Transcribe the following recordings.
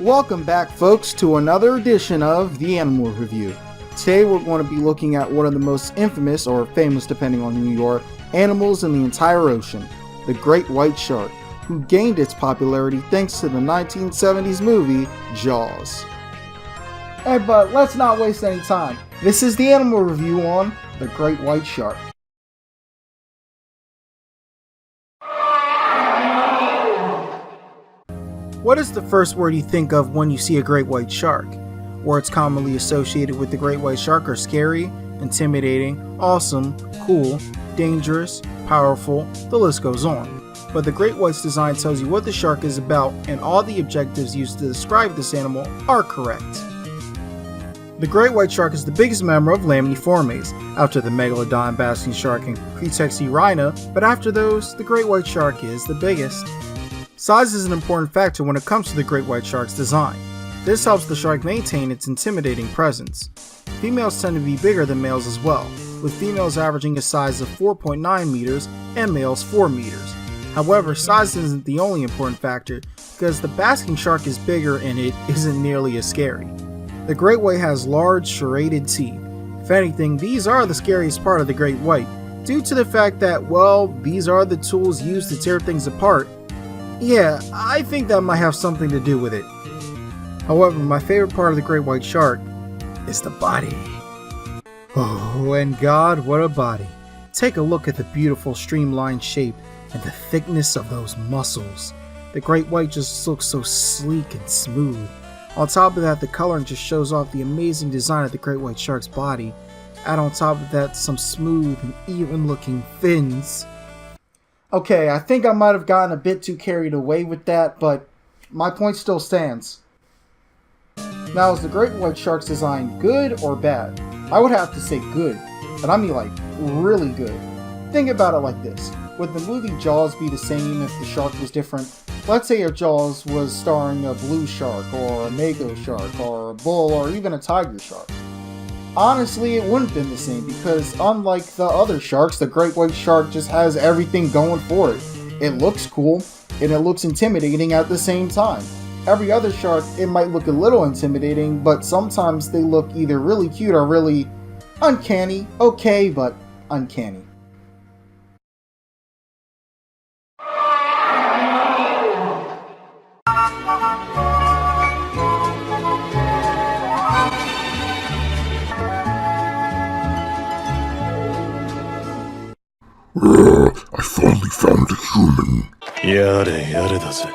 Welcome back, folks, to another edition of the Animal Review. Today we're going to be looking at one of the most infamous, or famous depending on who you are, animals in the entire ocean, the great white shark, who gained its popularity thanks to the 1970s movie Jaws. Hey, but let's not waste any time. This is the Animal Review on the great white shark. What is the first word you think of when you see a great white shark? Words commonly associated with the great white shark are scary, intimidating, awesome, cool, dangerous, powerful, the list goes on. But the great white's design tells you what the shark is about, and all the adjectives used to describe this animal are correct. The great white shark is the biggest member of Lamniformes, after the megalodon, basking shark, and Cretaxirrhina, but after those, the great white shark is the biggest. Size is an important factor when it comes to the great white shark's design. This helps the shark maintain its intimidating presence. Females tend to be bigger than males as well, with females averaging a size of 4.9 meters and males 4 meters. However, size isn't the only important factor, because the basking shark is bigger and it isn't nearly as scary. The great white has large, serrated teeth. If anything, these are the scariest part of the great white, due to the fact that, well, these are the tools used to tear things apart. Yeah, I think that might have something to do with it. However, my favorite part of the great white shark is the body. Oh, and God, what a body. Take a look at the beautiful streamlined shape and the thickness of those muscles. The great white just looks so sleek and smooth. On top of that, the coloring just shows off the amazing design of the great white shark's body. Add on top of that some smooth and even looking fins. Okay, I think I might have gotten a bit too carried away with that, but my point still stands. Now, is the great white shark's design good or bad? I would have to say good, but I mean like really good. Think about it like this. Would the movie Jaws be the same if the shark was different? Let's say if Jaws was starring a blue shark, or a mako shark, or a bull, or even a tiger shark. Honestly, it wouldn't have been the same, because unlike the other sharks, the great white shark just has everything going for it. It looks cool, and it looks intimidating at the same time. Every other shark, it might look a little intimidating, but sometimes they look either really cute or really uncanny. Okay, but uncanny. I finally found a human. Yare da ze.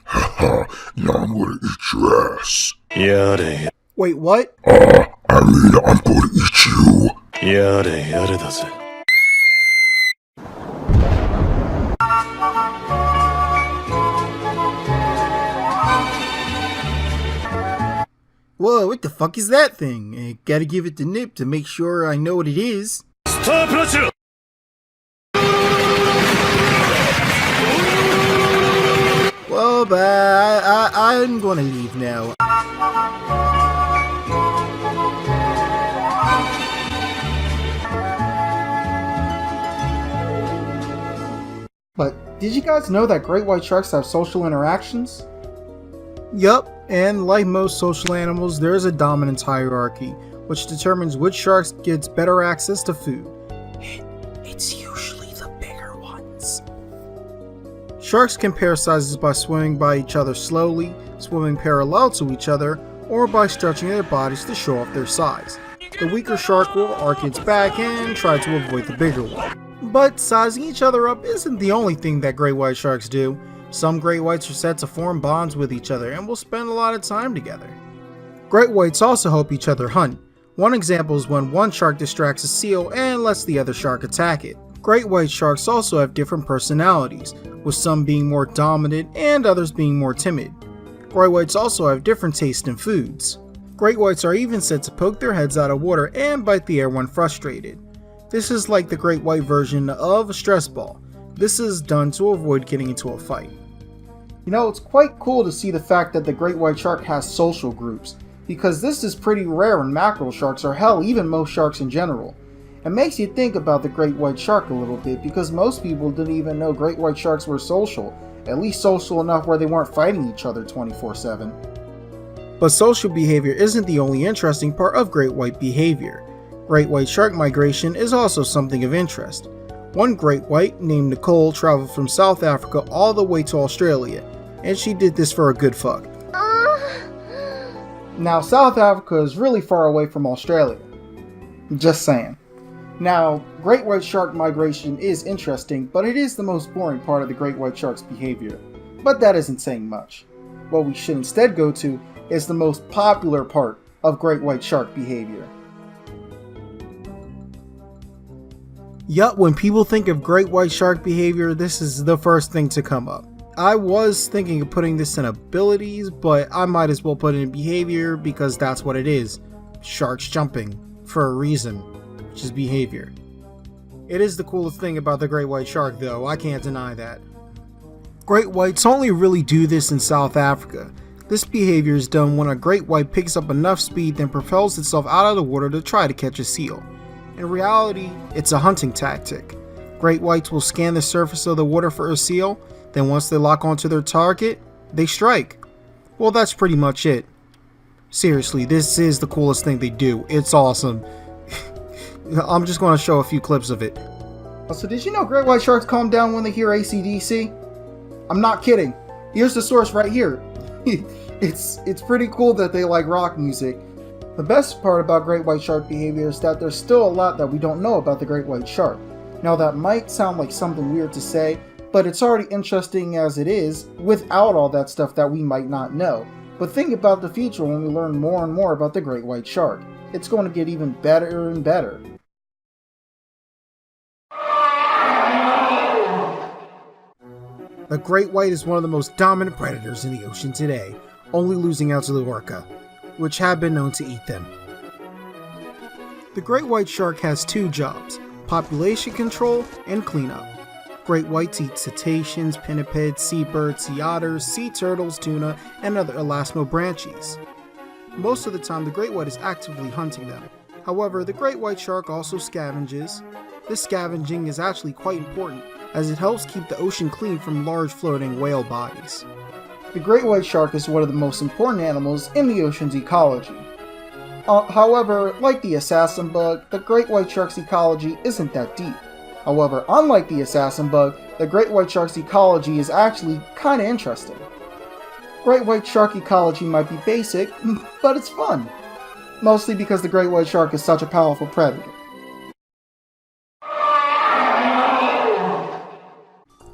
Haha, now I'm gonna eat your ass. Yare. Wait, what? Amida, I'm gonna eat you. Yare da ze. Whoa, what the fuck is that thing? I gotta give it the nip to make sure I know what it is. Stop! Well, but I'm gonna leave now. But did you guys know that great white sharks have social interactions? Yup, and like most social animals, there is a dominance hierarchy, which determines which sharks gets better access to food. It's usually the bigger ones. Sharks can pair sizes by swimming by each other slowly, swimming parallel to each other, or by stretching their bodies to show off their size. The weaker shark will arc its back and try to avoid the bigger one. But sizing each other up isn't the only thing that great white sharks do. Some great whites are said to form bonds with each other and will spend a lot of time together. Great whites also help each other hunt. One example is when one shark distracts a seal and lets the other shark attack it. Great white sharks also have different personalities, with some being more dominant and others being more timid. Great whites also have different tastes in foods. Great whites are even said to poke their heads out of water and bite the air when frustrated. This is like the great white version of a stress ball. This is done to avoid getting into a fight. You know, it's quite cool to see the fact that the great white shark has social groups, because this is pretty rare in mackerel sharks, or hell, even most sharks in general. It makes you think about the great white shark a little bit, because most people didn't even know great white sharks were social, at least social enough where they weren't fighting each other 24/7. But social behavior isn't the only interesting part of great white behavior. Great white shark migration is also something of interest. One great white named Nicole traveled from South Africa all the way to Australia, and she did this for a good fuck. Now, South Africa is really far away from Australia. Just saying. Now, great white shark migration is interesting, but it is the most boring part of the great white shark's behavior. But that isn't saying much. What we should instead go to is the most popular part of great white shark behavior. Yup, when people think of great white shark behavior, this is the first thing to come up. I was thinking of putting this in abilities, but I might as well put it in behavior because that's what it is. Sharks jumping, for a reason, which is behavior. It is the coolest thing about the great white shark though, I can't deny that. Great whites only really do this in South Africa. This behavior is done when a great white picks up enough speed then propels itself out of the water to try to catch a seal. In reality, it's a hunting tactic. Great whites will scan the surface of the water for a seal, then once they lock onto their target, they strike. Well, that's pretty much it. Seriously, this is the coolest thing they do. It's awesome. I'm just going to show a few clips of it. So did you know great white sharks calm down when they hear AC/DC? I'm not kidding. Here's the source right here. It's pretty cool that they like rock music. The best part about great white shark behavior is that there's still a lot that we don't know about the great white shark. Now that might sound like something weird to say, but it's already interesting as it is without all that stuff that we might not know. But think about the future when we learn more and more about the great white shark. It's going to get even better and better. The great white is one of the most dominant predators in the ocean today, only losing out to the orca, which have been known to eat them. The great white shark has two jobs: population control and cleanup. Great whites eat cetaceans, pinnipeds, seabirds, sea otters, sea turtles, tuna, and other elasmobranchies. Most of the time, the great white is actively hunting them. However, the great white shark also scavenges. This scavenging is actually quite important, as it helps keep the ocean clean from large floating whale bodies. The great white shark is one of the most important animals in the ocean's ecology. However, like the assassin bug, the great white shark's ecology isn't that deep. However, unlike the assassin bug, the great white shark's ecology is actually kinda interesting. Great white shark ecology might be basic, but it's fun. Mostly because the great white shark is such a powerful predator.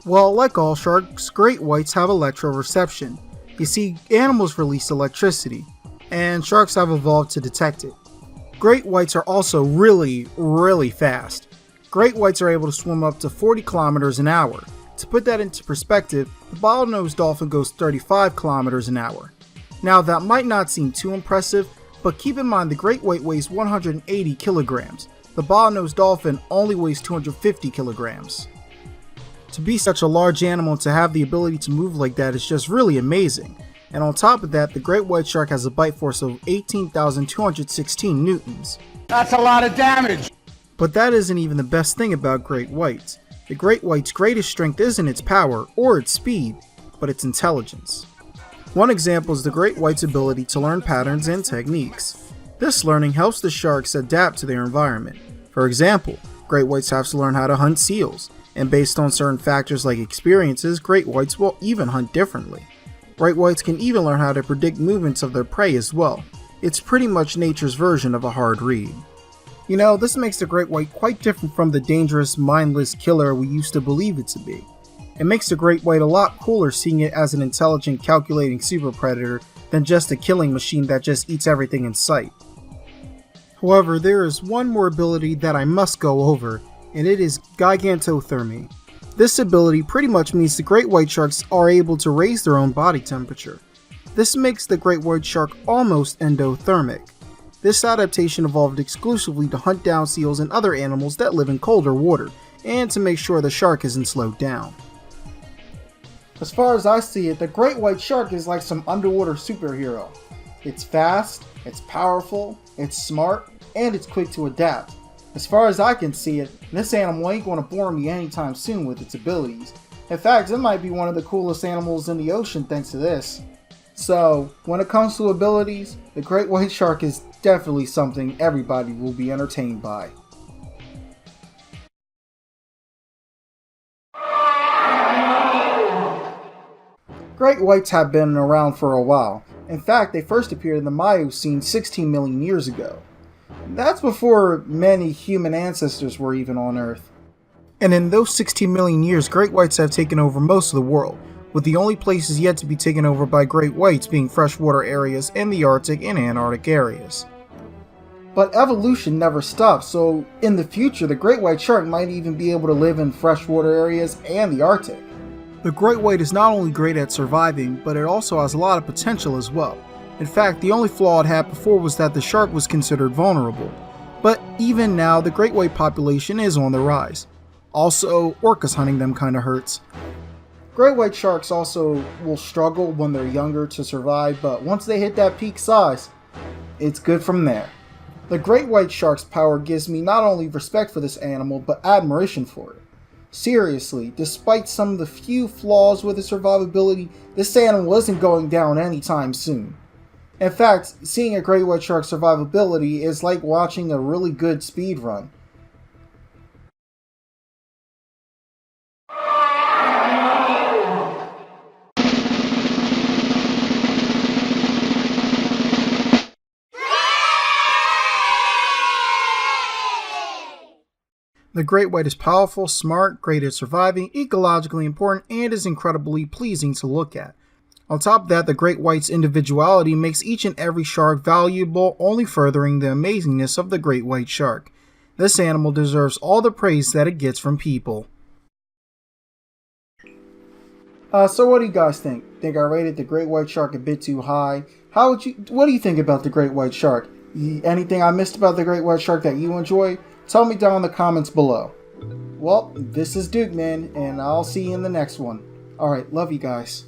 Well, like all sharks, great whites have electroreception. You see, animals release electricity, and sharks have evolved to detect it. Great whites are also really fast. Great whites are able to swim up to 40 kilometers an hour. To put that into perspective, the bottlenose dolphin goes 35 kilometers an hour. Now that might not seem too impressive, but keep in mind the great white weighs 180 kilograms. The bottlenose dolphin only weighs 250 kilograms. To be such a large animal and to have the ability to move like that is just really amazing. And on top of that, the great white shark has a bite force of 18,216 newtons. That's a lot of damage! But that isn't even the best thing about great whites. The great white's greatest strength isn't its power or its speed, but its intelligence. One example is the great white's ability to learn patterns and techniques. This learning helps the sharks adapt to their environment. For example, great whites have to learn how to hunt seals, and based on certain factors like experiences, great whites will even hunt differently. Great whites can even learn how to predict movements of their prey as well. It's pretty much nature's version of a hard read. You know, this makes the great white quite different from the dangerous, mindless killer we used to believe it to be. It makes the great white a lot cooler seeing it as an intelligent, calculating super predator than just a killing machine that just eats everything in sight. However, there is one more ability that I must go over, and it is gigantothermy. This ability pretty much means the great white sharks are able to raise their own body temperature. This makes the great white shark almost endothermic. This adaptation evolved exclusively to hunt down seals and other animals that live in colder water, and to make sure the shark isn't slowed down. As far as I see it, the great white shark is like some underwater superhero. It's fast, it's powerful, it's smart, and it's quick to adapt. As far as I can see it, this animal ain't going to bore me anytime soon with its abilities. In fact, it might be one of the coolest animals in the ocean thanks to this. So, when it comes to abilities, the great white shark is definitely something everybody will be entertained by. Great whites have been around for a while. In fact, they first appeared in the Miocene 16 million years ago. That's before many human ancestors were even on Earth. And in those 16 million years, great whites have taken over most of the world, with the only places yet to be taken over by great whites being freshwater areas in the Arctic and Antarctic areas. But evolution never stops, so in the future the great white shark might even be able to live in freshwater areas and the Arctic. The great white is not only great at surviving, but it also has a lot of potential as well. In fact, the only flaw it had before was that the shark was considered vulnerable. But even now, the great white population is on the rise. Also, orcas hunting them kinda hurts. Great white sharks also will struggle when they're younger to survive, but once they hit that peak size, it's good from there. The great white shark's power gives me not only respect for this animal, but admiration for it. Seriously, despite some of the few flaws with its survivability, this animal isn't going down anytime soon. In fact, seeing a great white shark's survivability is like watching a really good speed run. The great white is powerful, smart, great at surviving, ecologically important, and is incredibly pleasing to look at. On top of that, the great white's individuality makes each and every shark valuable, only furthering the amazingness of the great white shark. This animal deserves all the praise that it gets from people. So what do you guys think? Think I rated the great white shark a bit too high? What do you think about the great white shark? Anything I missed about the great white shark that you enjoy? Tell me down in the comments below. Well, this is Duke Man, and I'll see you in the next one. Alright, love you guys.